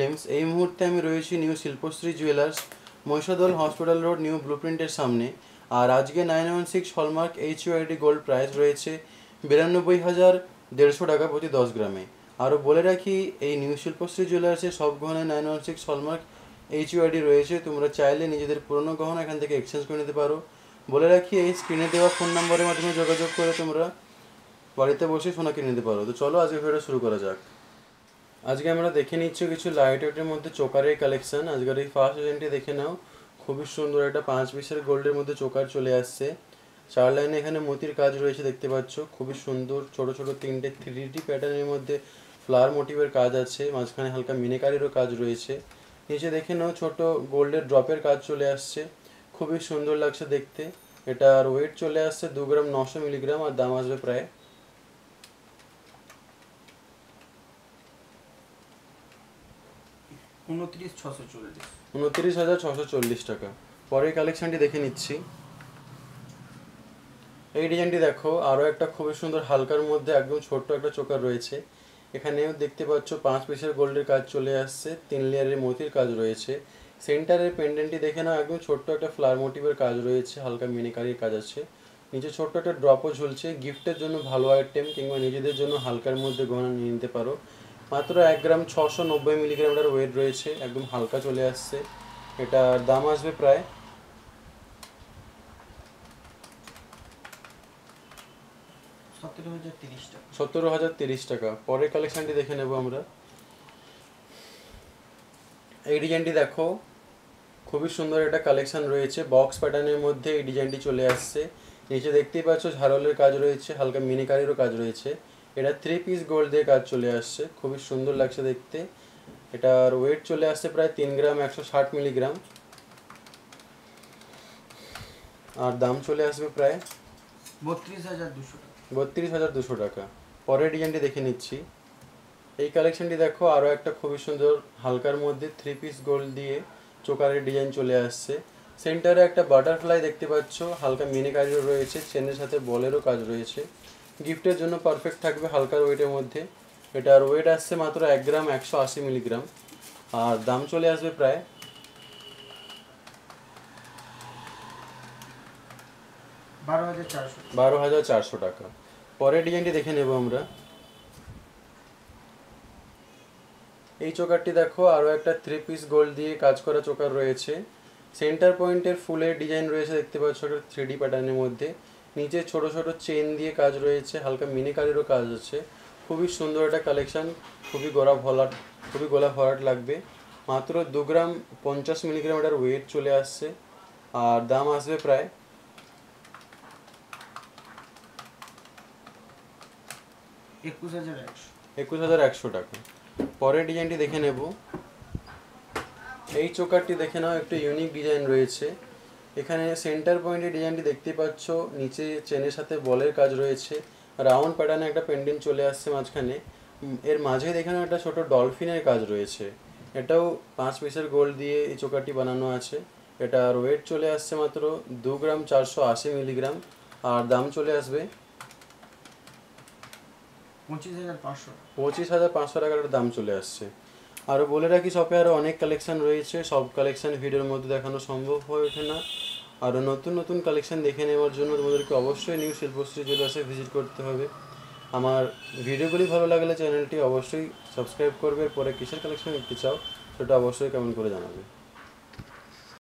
Friends, এই মুহূর্তে আমি রয়েছি new Shilpashree jewellers, Mahishadal hospital road, new ব্লুপ্রিন্টের সামনে। আর আজকে 916 হলমার্ক HUID গোল্ড প্রাইস রয়েছে 92,150 টাকা প্রতি 10 গ্রামে। আরও বলে রাখি, এই নিউ শিল্পশ্রী জুয়েলার্সে সব গহনায় 916 হলমার্ক HUID রয়েছে। তোমরা চাইলে নিজেদের পুরনো গহনা এখান থেকে এক্সচেঞ্জ করে নিতে পারো। বলে রাখি, এই স্ক্রিনে দেওয়া ফোন নম্বরের মাধ্যমে যোগাযোগ করে তোমরা বাড়িতে বসে সোনা কিনে নিতে পারো। তো চলো আজকে ভিডিওটা শুরু করা যাক। আজকে আমরা দেখে নিচ্ছি কিছু লাইট ওয়েটের মধ্যে চোকারের কালেকশন। আজকের এই ফার্স্ট ডিজাইনটি দেখে নাও, খুবই সুন্দর একটা 5 পিসের গোল্ডের মধ্যে চোকার চলে আসছে। 4 লাইনে এখানে মতির কাজ রয়েছে, দেখতে পাচ্ছ। খুবই সুন্দর ছোট ছোট 3টে 3D প্যাটার্নের মধ্যে ফ্লাওয়ার মোটিভের কাজ আছে, মাঝখানে হালকা মিনেকারিরও কাজ রয়েছে। নিচে দেখে নাও ছোট গোল্ডের ড্রপের কাজ চলে আসছে, খুবই সুন্দর লাগছে দেখতে। এটার ওয়েট চলে আসছে 2 গ্রাম 900 মিলিগ্রাম, আর দাম আসবে প্রায় 29,640 টাকা। পরের কালেকশনটি দেখে নিচ্ছি। এই ডিজাইনটি দেখো, আরও একটা খুবই সুন্দর হালকার মধ্যে একদম ছোট্ট একটা চোকার রয়েছে। এখানেও দেখতে পাচ্ছ 5 পিসের গোল্ডের কাজ চলে আসছে, 3 লেয়ারের মতির কাজ রয়েছে। সেন্টারের পেন্ডেন্টটি দেখে নাও, একদম ছোট্ট একটা ফ্লাওয়ার মোটিভের কাজ রয়েছে, হালকা মিনিকারির কাজ আছে। নিচে ছোট্ট একটা ড্রপও ঝুলছে। গিফটের জন্য ভালো আইটেম, কিংবা নিজেদের জন্য হালকার মধ্যে গহনা নিয়ে নিতে পারো। মাত্র 1 গ্রাম 690 মিলিগ্রাম এটার ওয়েট রয়েছে, একদম হালকা চলে আসছে। এটার দাম আসবে প্রায় 17,030 টাকা। পরের কালেকশনটি দেখে নেব আমরা। এই ডিজাইনটি দেখো, খুবই সুন্দর একটা কালেকশন রয়েছে, বক্স প্যাটার্নের মধ্যে এই ডিজাইনটি চলে আসছে। নিচে দেখতেই পাচ্ছ ঝাড়লের কাজ রয়েছে, হালকা মিনিকারিরও কাজ রয়েছে। এটা 3 পিস গোল্ড দিয়ে কাজ চলে আসছে, খুবই সুন্দর লাগছে দেখতে। এটার ওয়েট চলে আসছে প্রায় 3 গ্রাম 160 মিলিগ্রাম, আর দাম চলে আসবে প্রায় 32,200 টাকা। পরের ডিজাইনটি দেখে নিচ্ছি। এই কালেকশনটি দেখো, আরও একটা খুবই সুন্দর হালকার মধ্যে 3 পিস গোল্ড দিয়ে চোকারের ডিজাইন চলে আসছে। সেন্টারে একটা বাটারফ্লাই দেখতে পাচ্ছ, হালকা মিনিকারিও রয়েছে, চেনের সাথে বলেরও কাজ রয়েছে। গিফটের জন্য পারফেক্ট থাকবে হালকার ওয়েটের মধ্যে। এটার ওয়েট আসছে মাত্র 1 গ্রাম 180 মিলিগ্রাম, আর দাম চলে আসবে প্রায় 12,400 টাকা। পরের ডিজাইনটি দেখে নেব আমরা। এই চোকারটি দেখো, আরও একটা 3 পিস গোল্ড দিয়ে কাজ করা চোকার রয়েছে। সেন্টার পয়েন্টের ফুলের ডিজাইন রয়েছে, দেখতে পাচ্ছ, 3D প্যাটার্নের মধ্যে। নিচে ছোট ছোট চেন দিয়ে কাজ রয়েছে, হালকা মিনিকারিরও কাজ আছে। খুবই সুন্দর একটা কালেকশন, খুবই গোলা ভরাট লাগবে। মাত্র 2 গ্রাম 50 মিলিগ্রাম এটার ওয়েট চলে আসছে, আর দাম আসবে প্রায় 21,100 টাকা। পরের ডিজাইনটি দেখে নেব। এই চোকারটি দেখে নাও, একটু ইউনিক ডিজাইন রয়েছে। এখানে সেন্টার পয়েন্টের ডিজাইনটি দেখতে পাচ্ছ, নিচে চেনের সাথে বলের কাজ রয়েছে, রাউন্ড প্যাটার্নে একটা পেন্ডেন্ট চলে আসছে মাঝখানে। এর মাঝে দেখে নাও একটা ছোট ডলফিনের কাজ রয়েছে। এটাও 5 পিসের গোল্ড দিয়ে এই চোকারটি বানানো আছে। এটার ওয়েট চলে আসছে মাত্র 2 গ্রাম 480 মিলিগ্রাম, আর দাম চলে আসবে 25,500 টাকার দাম চলে আসছে। আরও বলে রাখি, শপে আরও অনেক কালেকশান রয়েছে, সব কালেকশান ভিডিওর মধ্যে দেখানো সম্ভব হয়ে ওঠে না। আরও নতুন নতুন কালেকশান দেখে নেওয়ার জন্য তোমাদেরকে অবশ্যই নিউ শিল্পশ্রী জুয়েলার্সে ভিজিট করতে হবে। আমার ভিডিওগুলি ভালো লাগলে চ্যানেলটি অবশ্যই সাবস্ক্রাইব করবে। পরে কিসের কালেকশান দেখতে চাও সেটা অবশ্যই কমেন্ট করে জানাবে।